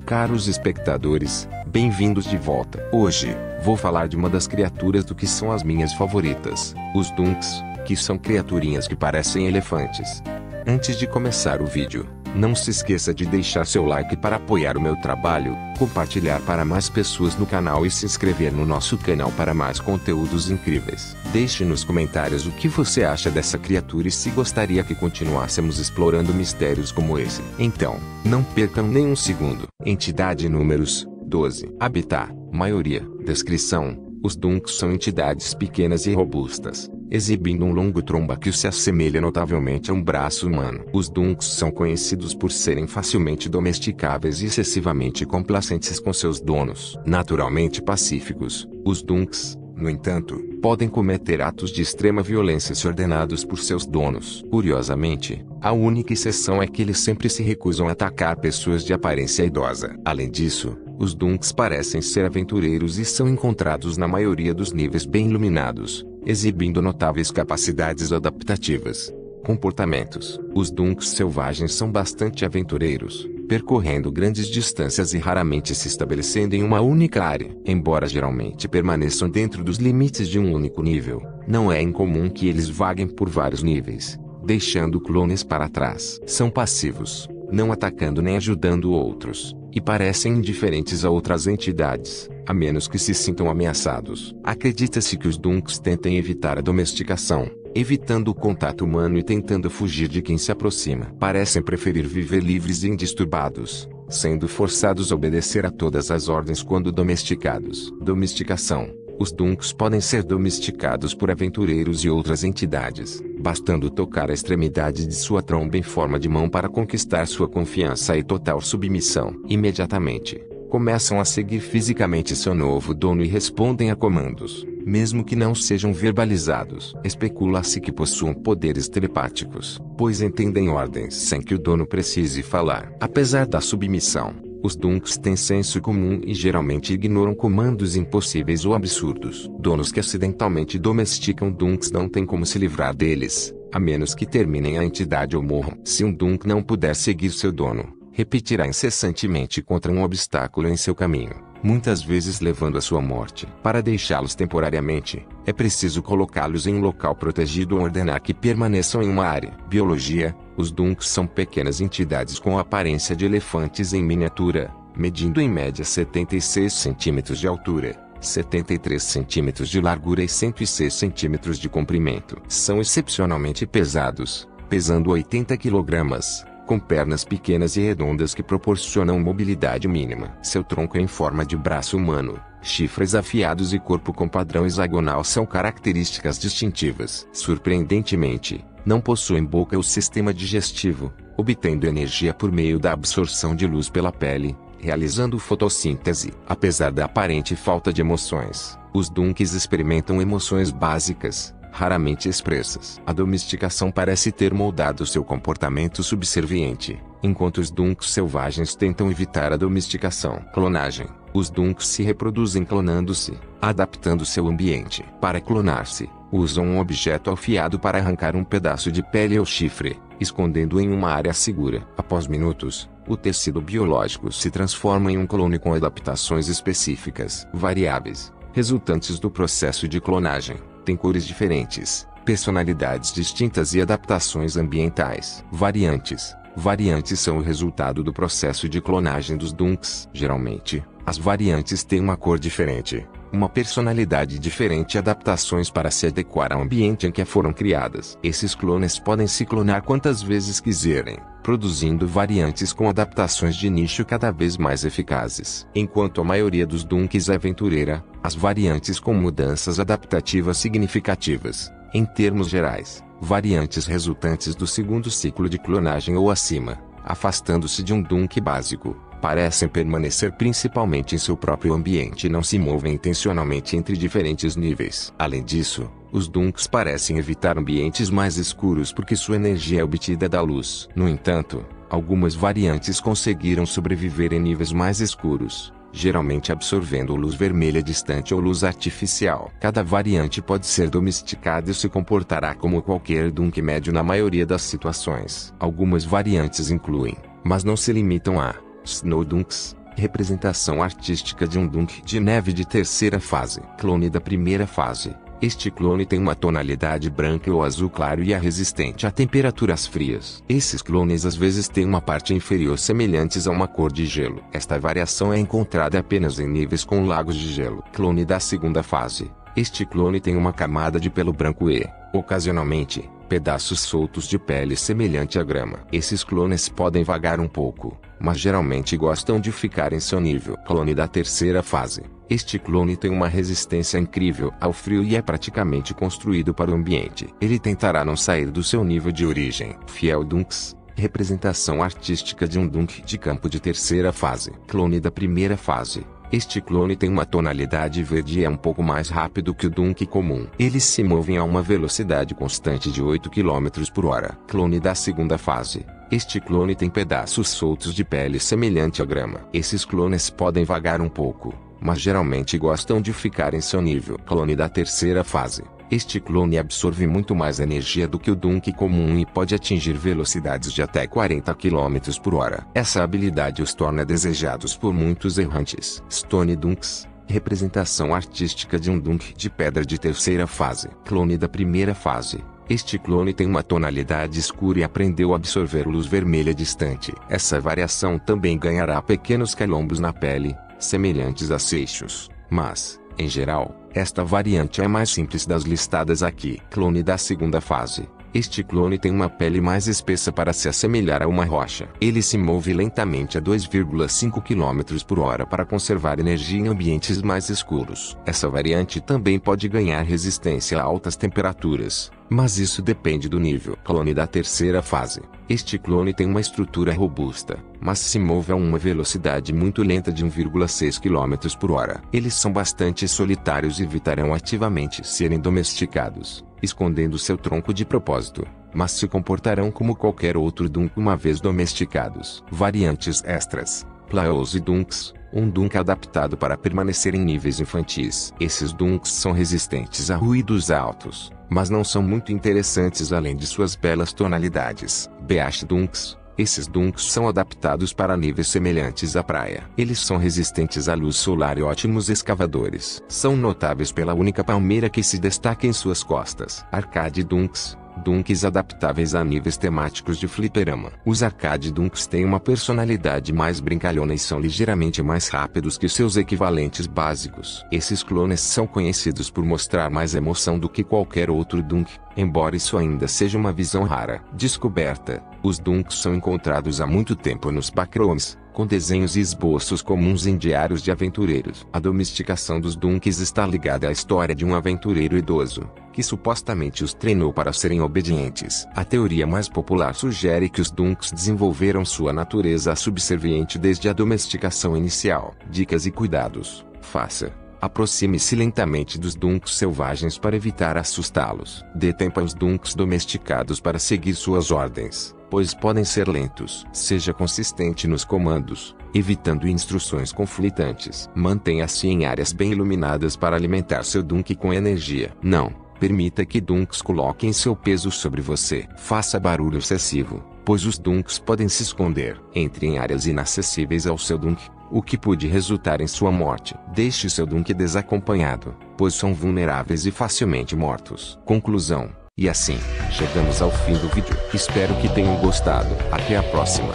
Caros espectadores, bem-vindos de volta. Hoje, vou falar de uma das criaturas do que são as minhas favoritas, os Dunks, que são criaturinhas que parecem elefantes. Antes de começar o vídeo, não se esqueça de deixar seu like para apoiar o meu trabalho, compartilhar para mais pessoas no canal e se inscrever no nosso canal para mais conteúdos incríveis. Deixe nos comentários o que você acha dessa criatura e se gostaria que continuássemos explorando mistérios como esse. Então, não percam nenhum segundo. Entidade números 12. Habitat, maioria. Descrição: os Dunks são entidades pequenas e robustas, exibindo um longo tromba que se assemelha notavelmente a um braço humano. Os Dunks são conhecidos por serem facilmente domesticáveis e excessivamente complacentes com seus donos. Naturalmente pacíficos, os Dunks, no entanto, podem cometer atos de extrema violência se ordenados por seus donos. Curiosamente, a única exceção é que eles sempre se recusam a atacar pessoas de aparência idosa. Além disso, os Dunks parecem ser aventureiros e são encontrados na maioria dos níveis bem iluminados, exibindo notáveis capacidades adaptativas. Comportamentos: os Dunks selvagens são bastante aventureiros, percorrendo grandes distâncias e raramente se estabelecendo em uma única área. Embora geralmente permaneçam dentro dos limites de um único nível, não é incomum que eles vaguem por vários níveis, deixando clones para trás. São passivos, não atacando nem ajudando outros, e parecem indiferentes a outras entidades, a menos que se sintam ameaçados. Acredita-se que os Dunks tentem evitar a domesticação, evitando o contato humano e tentando fugir de quem se aproxima. Parecem preferir viver livres e indisturbados, sendo forçados a obedecer a todas as ordens quando domesticados. Domesticação: os Dunks podem ser domesticados por aventureiros e outras entidades, bastando tocar a extremidade de sua tromba em forma de mão para conquistar sua confiança e total submissão. Imediatamente, começam a seguir fisicamente seu novo dono e respondem a comandos, mesmo que não sejam verbalizados. Especula-se que possuam poderes telepáticos, pois entendem ordens sem que o dono precise falar. Apesar da submissão, os Dunks têm senso comum e geralmente ignoram comandos impossíveis ou absurdos. Donos que acidentalmente domesticam Dunks não têm como se livrar deles, a menos que terminem a entidade ou morram. Se um Dunk não puder seguir seu dono, repetirá incessantemente contra um obstáculo em seu caminho, muitas vezes levando à sua morte. Para deixá-los temporariamente, é preciso colocá-los em um local protegido ou ordenar que permaneçam em uma área. Biologia: os Dunks são pequenas entidades com a aparência de elefantes em miniatura, medindo em média 76 centímetros de altura, 73 centímetros de largura e 106 centímetros de comprimento. São excepcionalmente pesados, pesando 80 quilogramas, com pernas pequenas e redondas que proporcionam mobilidade mínima. Seu tronco é em forma de braço humano, chifres afiados e corpo com padrão hexagonal são características distintivas. Surpreendentemente, não possuem boca ou sistema digestivo, obtendo energia por meio da absorção de luz pela pele, realizando fotossíntese. Apesar da aparente falta de emoções, os Dunks experimentam emoções básicas, raramente expressas. A domesticação parece ter moldado seu comportamento subserviente, enquanto os Dunks selvagens tentam evitar a domesticação. Clonagem: os Dunks se reproduzem clonando-se, adaptando seu ambiente. Para clonar-se, usam um objeto afiado para arrancar um pedaço de pele ou chifre, escondendo-o em uma área segura. Após minutos, o tecido biológico se transforma em um clone com adaptações específicas. Variáveis resultantes do processo de clonagem têm cores diferentes, personalidades distintas e adaptações ambientais. Variantes: variantes são o resultado do processo de clonagem dos Dunks. Geralmente, as variantes têm uma cor diferente, uma personalidade diferente e adaptações para se adequar ao ambiente em que foram criadas. Esses clones podem se clonar quantas vezes quiserem, produzindo variantes com adaptações de nicho cada vez mais eficazes. Enquanto a maioria dos Dunks é aventureira, as variantes com mudanças adaptativas significativas. Em termos gerais, variantes resultantes do segundo ciclo de clonagem ou acima, afastando-se de um Dunk básico, parecem permanecer principalmente em seu próprio ambiente e não se movem intencionalmente entre diferentes níveis. Além disso, os Dunks parecem evitar ambientes mais escuros porque sua energia é obtida da luz. No entanto, algumas variantes conseguiram sobreviver em níveis mais escuros, geralmente absorvendo luz vermelha distante ou luz artificial. Cada variante pode ser domesticada e se comportará como qualquer Dunk médio na maioria das situações. Algumas variantes incluem, mas não se limitam a, Snow Dunks, Representação artística de um Dunk de neve de terceira fase. Clone da primeira fase. Este clone tem uma tonalidade branca ou azul claro e é resistente a temperaturas frias. Esses clones às vezes têm uma parte inferior semelhantes a uma cor de gelo. Esta variação é encontrada apenas em níveis com lagos de gelo. Clone da segunda fase. Este clone tem uma camada de pelo branco e, ocasionalmente, pedaços soltos de pele semelhante à grama. Esses clones podem vagar um pouco, mas geralmente gostam de ficar em seu nível. Clone da terceira fase. Este clone tem uma resistência incrível ao frio e é praticamente construído para o ambiente. Ele tentará não sair do seu nível de origem. Fiel Dunks. Representação artística de um Dunk de campo de terceira fase. Clone da primeira fase. Este clone tem uma tonalidade verde e é um pouco mais rápido que o Dunk comum. Eles se movem a uma velocidade constante de 8 km por hora. Clone da segunda fase. Este clone tem pedaços soltos de pele semelhante à grama. Esses clones podem vagar um pouco, mas geralmente gostam de ficar em seu nível. Clone da terceira fase. Este clone absorve muito mais energia do que o Dunk comum e pode atingir velocidades de até 40 km por hora. Essa habilidade os torna desejados por muitos errantes. Stone Dunks. Representação artística de um Dunk de pedra de terceira fase. Clone da primeira fase. Este clone tem uma tonalidade escura e aprendeu a absorver luz vermelha distante. Essa variação também ganhará pequenos calombos na pele, semelhantes a seixos, mas, em geral, esta variante é mais simples das listadas aqui. Clone da segunda fase. Este clone tem uma pele mais espessa para se assemelhar a uma rocha. Ele se move lentamente a 2,5 km por hora para conservar energia em ambientes mais escuros. Essa variante também pode ganhar resistência a altas temperaturas, mas isso depende do nível. Clone da terceira fase. Este clone tem uma estrutura robusta, mas se move a uma velocidade muito lenta de 1,6 km por hora. Eles são bastante solitários e evitarão ativamente serem domesticados, escondendo seu tronco de propósito, mas se comportarão como qualquer outro Dunk uma vez domesticados. Variantes extras. Plowsy Dunks. Um Dunk adaptado para permanecer em níveis infantis. Esses Dunks são resistentes a ruídos altos, mas não são muito interessantes além de suas belas tonalidades. Beach Dunks. Esses Dunks são adaptados para níveis semelhantes à praia. Eles são resistentes à luz solar e ótimos escavadores. São notáveis pela única palmeira que se destaca em suas costas. Arcade Dunks. Dunks adaptáveis a níveis temáticos de fliperama. Os Arcade Dunks têm uma personalidade mais brincalhona e são ligeiramente mais rápidos que seus equivalentes básicos. Esses clones são conhecidos por mostrar mais emoção do que qualquer outro Dunk, embora isso ainda seja uma visão rara. Descoberta. Os Dunks são encontrados há muito tempo nos backrooms, com desenhos e esboços comuns em diários de aventureiros. A domesticação dos Dunks está ligada à história de um aventureiro idoso, que supostamente os treinou para serem obedientes. A teoria mais popular sugere que os Dunks desenvolveram sua natureza subserviente desde a domesticação inicial. Dicas e cuidados. Faça. Aproxime-se lentamente dos Dunks selvagens para evitar assustá-los. Dê tempo aos Dunks domesticados para seguir suas ordens, pois podem ser lentos. Seja consistente nos comandos, evitando instruções conflitantes. Mantenha-se em áreas bem iluminadas para alimentar seu Dunk com energia. Não permita que Dunks coloquem seu peso sobre você. Faça barulho excessivo, pois os Dunks podem se esconder. Entre em áreas inacessíveis ao seu Dunk, o que pode resultar em sua morte. Deixe seu Dunk desacompanhado, pois são vulneráveis e facilmente mortos. Conclusão. E assim, chegamos ao fim do vídeo. Espero que tenham gostado. Até a próxima.